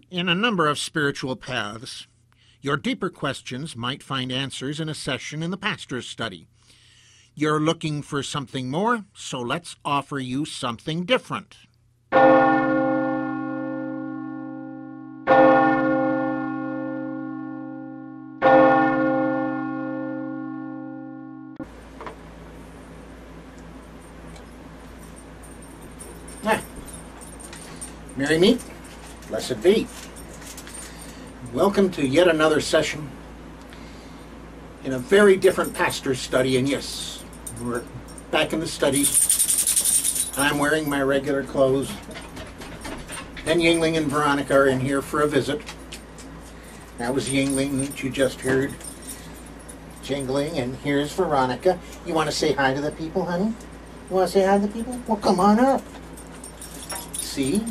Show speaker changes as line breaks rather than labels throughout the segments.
In a number of spiritual paths, your deeper questions might find answers in a session in the pastor's study. You're looking for something more, so let's offer you something different. Marry me? Blessed be. Welcome to yet another session in a very different pastor's study. And yes, we're back in the study. I'm wearing my regular clothes. Then Yingling and Veronica are in here for a visit. That was Yingling that you just heard jingling, and here's Veronica. You want to say hi to the people, honey? You want to say hi to the people? Well, come on up. See?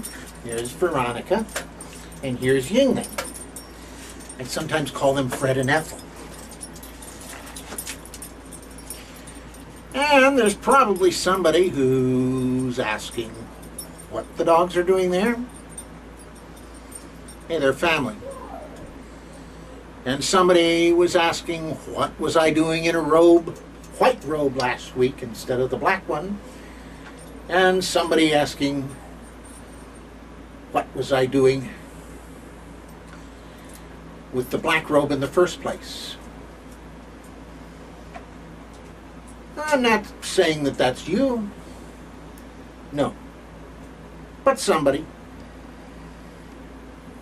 Here's Veronica, and here's Yingling. I sometimes call them Fred and Ethel. And there's probably somebody who's asking what the dogs are doing there. Hey, they're family. And somebody was asking, what was I doing in a robe, white robe last week instead of the black one? And somebody asking, what was I doing with the black robe in the first place? I'm not saying that that's you. No. But somebody.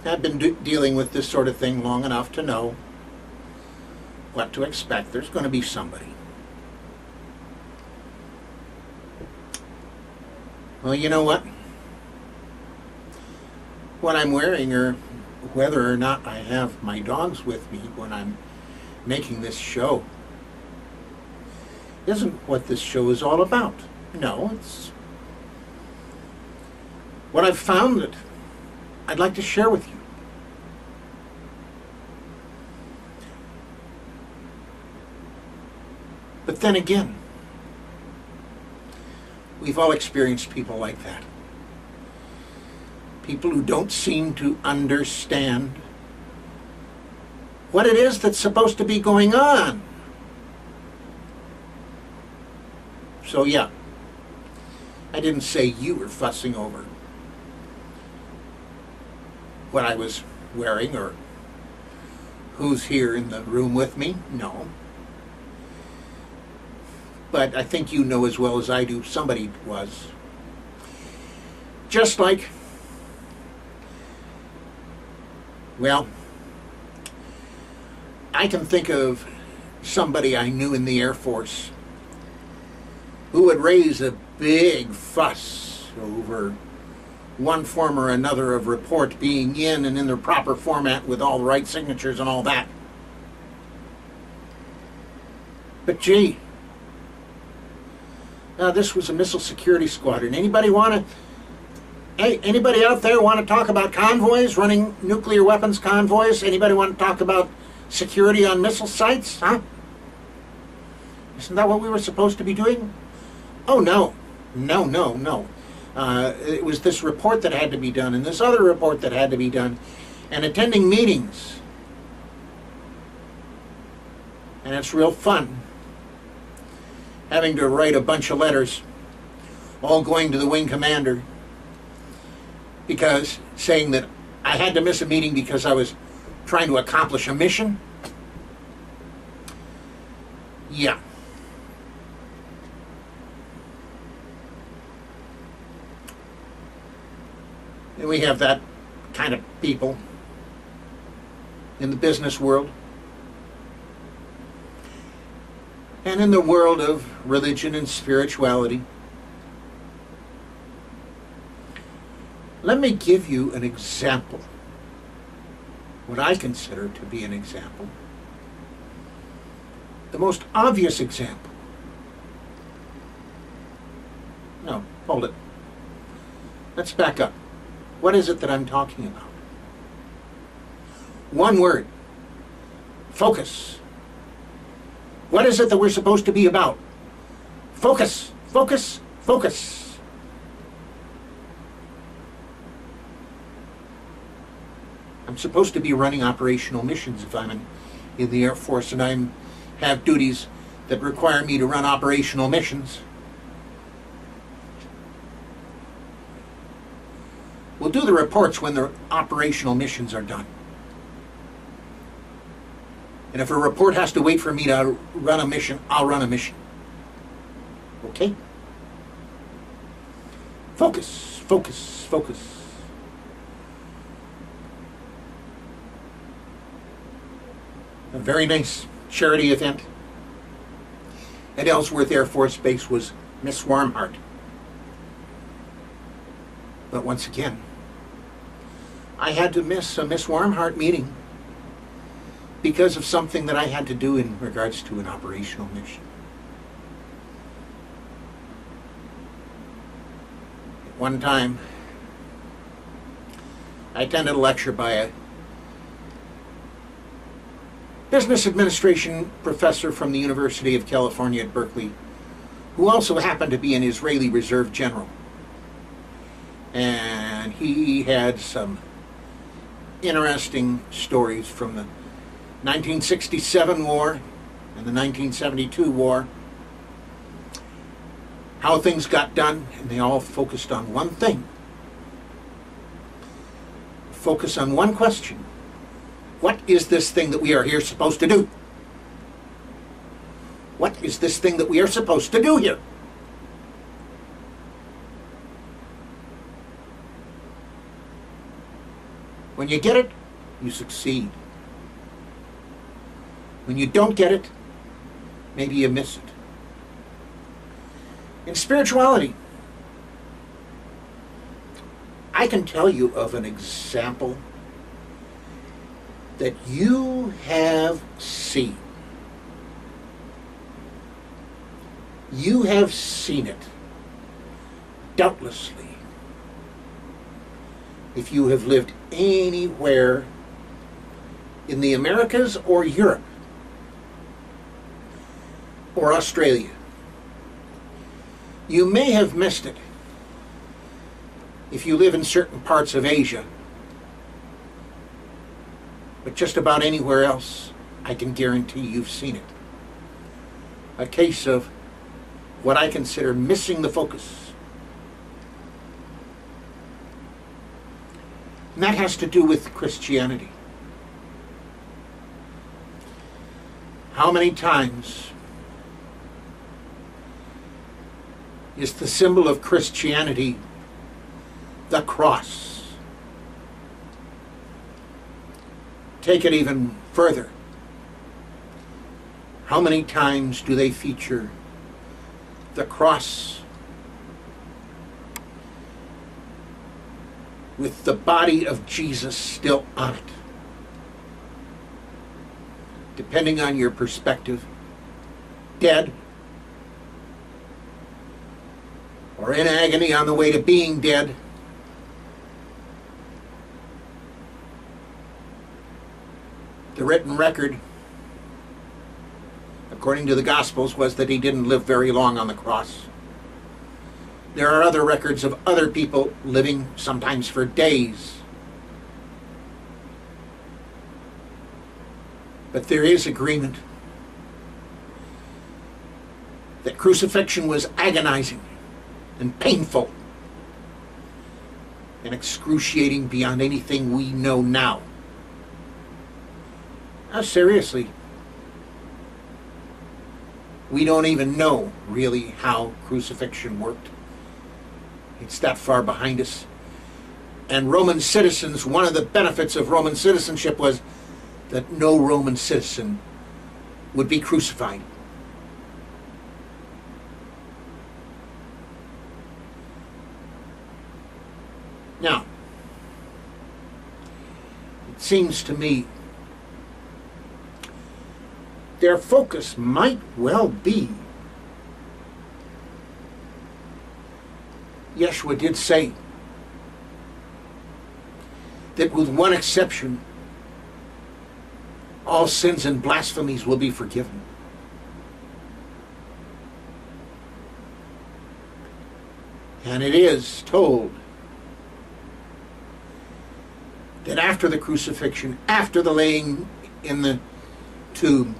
I've been dealing with this sort of thing long enough to know what to expect. There's going to be somebody. Well, you know what? What I'm wearing, or whether or not I have my dogs with me when I'm making this show, isn't what this show is all about. No, it's what I've found that I'd like to share with you. But then again, we've all experienced people like that. People who don't seem to understand what it is that's supposed to be going on. So yeah, I didn't say you were fussing over what I was wearing or who's here in the room with me. No. But I think you know as well as I do, somebody was. Just like, well, I can think of somebody I knew in the Air Force who would raise a big fuss over one form or another of report being in and in their proper format with all the right signatures and all that. But gee, this was a missile security squadron. Anybody out there want to talk about convoys, running nuclear weapons convoys? Anybody want to talk about security on missile sites? Huh? Isn't that what we were supposed to be doing? Oh, no. No. It was this report that had to be done, and this other report that had to be done, and attending meetings. And it's real fun having to write a bunch of letters, all going to the wing commander, because saying that I had to miss a meeting because I was trying to accomplish a mission. Yeah. And we have that kind of people in the business world and in the world of religion and spirituality. Let me give you an example, what I consider to be an example, the most obvious example. No, hold it. Let's back up. What is it that I'm talking about? One word. Focus. What is it that we're supposed to be about? Focus, focus, focus. I'm supposed to be running operational missions if I'm in the Air Force and I have duties that require me to run operational missions. We'll do the reports when the operational missions are done. And if a report has to wait for me to run a mission, I'll run a mission. Okay? Focus, focus, focus. A very nice charity event at Ellsworth Air Force Base was Miss Warmheart. But once again, I had to miss a Miss Warmheart meeting because of something that I had to do in regards to an operational mission. At one time, I attended a lecture by a business administration professor from the University of California at Berkeley, who also happened to be an Israeli reserve general. And he had some interesting stories from the 1967 war and the 1972 war, how things got done, and they all focused on one thing. Focus on one question. What is this thing that we are here supposed to do? What is this thing that we are supposed to do here? When you get it, you succeed. When you don't get it, maybe you miss it. In spirituality, I can tell you of an example that you have seen. You have seen it, doubtlessly, if you have lived anywhere in the Americas or Europe or Australia. You may have missed it if you live in certain parts of Asia. But just about anywhere else, I can guarantee you've seen it. A case of what I consider missing the focus. And that has to do with Christianity. How many times is the symbol of Christianity the cross? Take it even further. How many times do they feature the cross with the body of Jesus still on it? Depending on your perspective, dead, or in agony on the way to being dead. The written record, according to the Gospels, was that he didn't live very long on the cross. There are other records of other people living sometimes for days. But there is agreement that crucifixion was agonizing and painful and excruciating beyond anything we know now. Now, seriously, we don't even know really how crucifixion worked. It's that far behind us. And Roman citizens, one of the benefits of Roman citizenship was that no Roman citizen would be crucified. Now, it seems to me their focus might well be, Yeshua did say that with one exception, all sins and blasphemies will be forgiven. And it is told that after the crucifixion, after the laying in the tomb,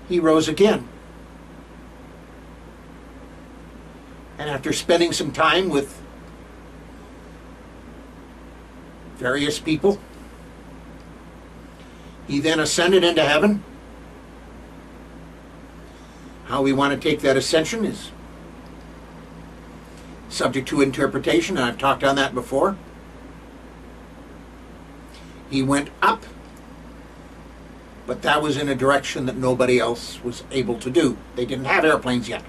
he rose again. And after spending some time with various people, he then ascended into heaven. How we want to take that ascension is subject to interpretation, and I've talked on that before. He went up, but that was in a direction that nobody else was able to do. They didn't have airplanes yet.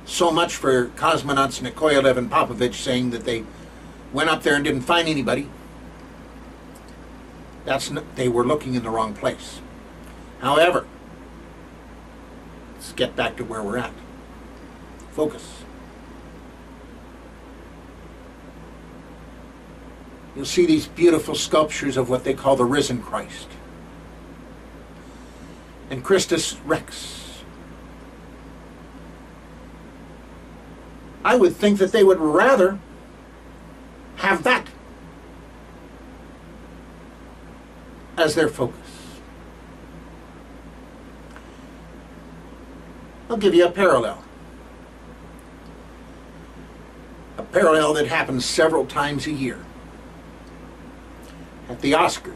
So much for cosmonauts Nikolev and Popovich saying that they went up there and didn't find anybody. They were looking in the wrong place. However, let's get back to where we're at. Focus. You'll see these beautiful sculptures of what they call the risen Christ. And Christus Rex. I would think that they would rather have that as their focus. I'll give you a parallel. A parallel that happens several times a year. At the Oscars,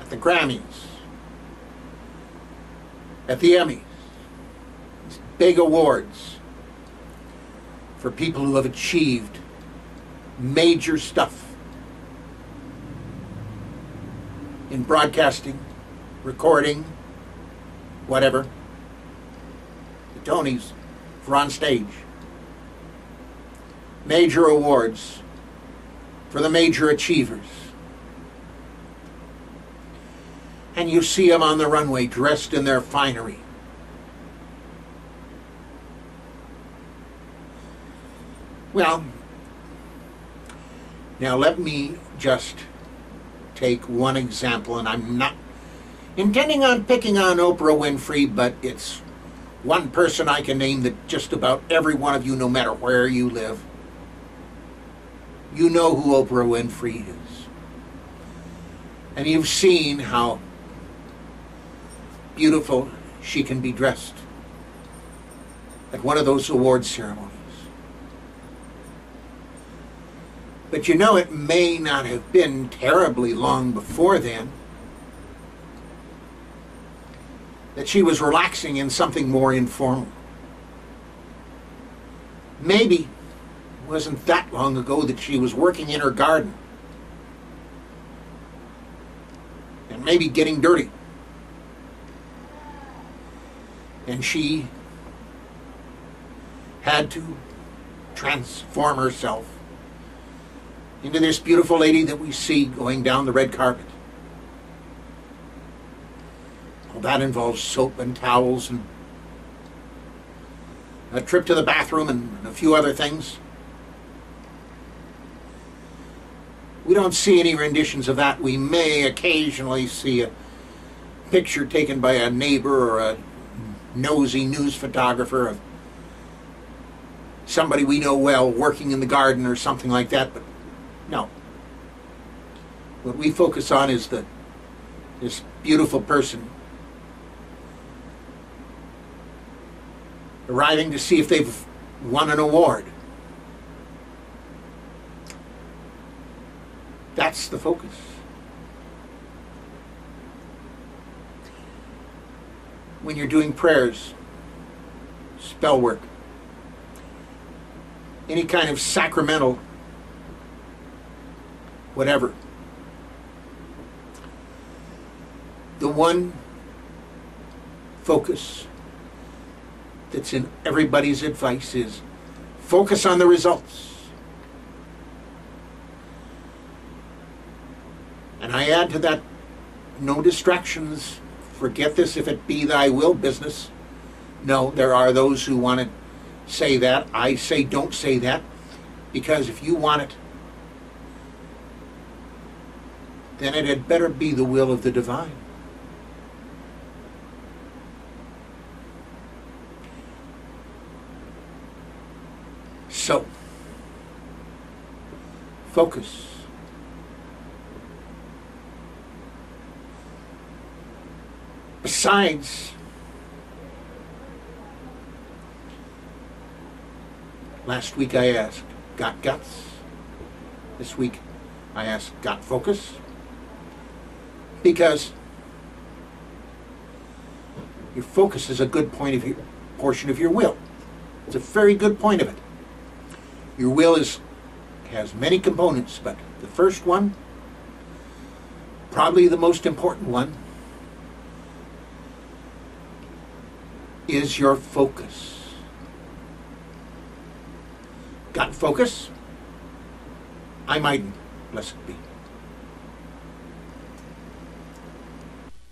at the Grammys, at the Emmys. These big awards for people who have achieved major stuff in broadcasting, recording, whatever. The Tonys for on stage. Major awards for the major achievers. And you see them on the runway dressed in their finery. Well, now let me just take one example, and I'm not intending on picking on Oprah Winfrey, but it's one person I can name that just about every one of you, no matter where you live, you know who Oprah Winfrey is. And you've seen how beautiful she can be dressed at one of those award ceremonies. But you know, it may not have been terribly long before then that she was relaxing in something more informal. Maybe it wasn't that long ago that she was working in her garden and maybe getting dirty. And she had to transform herself into this beautiful lady that we see going down the red carpet. Well, that involves soap and towels and a trip to the bathroom and a few other things. We don't see any renditions of that. We may occasionally see a picture taken by a neighbor or a nosy news photographer of somebody we know well working in the garden or something like that, but no. What we focus on is this beautiful person arriving to see if they've won an award. That's the focus. When you're doing prayers, spell work, any kind of sacramental whatever, the one focus that's in everybody's advice is focus on the results. And I add to that, no distractions. Forget this if it be thy will business. No, there are those who want to say that. I say don't say that, because if you want it, then it had better be the will of the divine. So, Focus. Besides, last week I asked, got guts? This week I asked, got focus? Because your focus is a good portion of your will. It's a very good point of it. Your will has many components, but the first one, probably the most important one, is your focus. Got focus? I mightn't. Blessed be.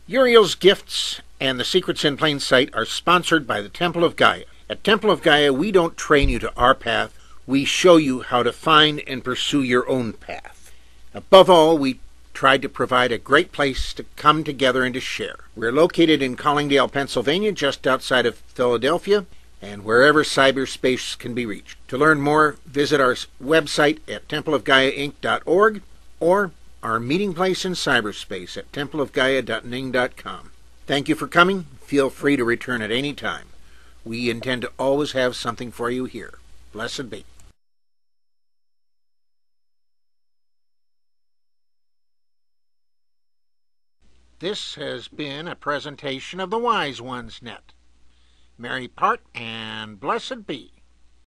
Uriel's Gifts and the Secrets in Plain Sight are sponsored by the Temple of Gaia. At Temple of Gaia, we don't train you to our path. We show you how to find and pursue your own path. Above all, we tried to provide a great place to come together and to share. We're located in Collingdale, Pennsylvania, just outside of Philadelphia, and wherever cyberspace can be reached. To learn more, visit our website at templeofgaiainc.org or our meeting place in cyberspace at templeofgaia.ning.com. Thank you for coming. Feel free to return at any time. We intend to always have something for you here. Blessed be. This has been a presentation of the Wise Ones Net. Merry part and blessed be.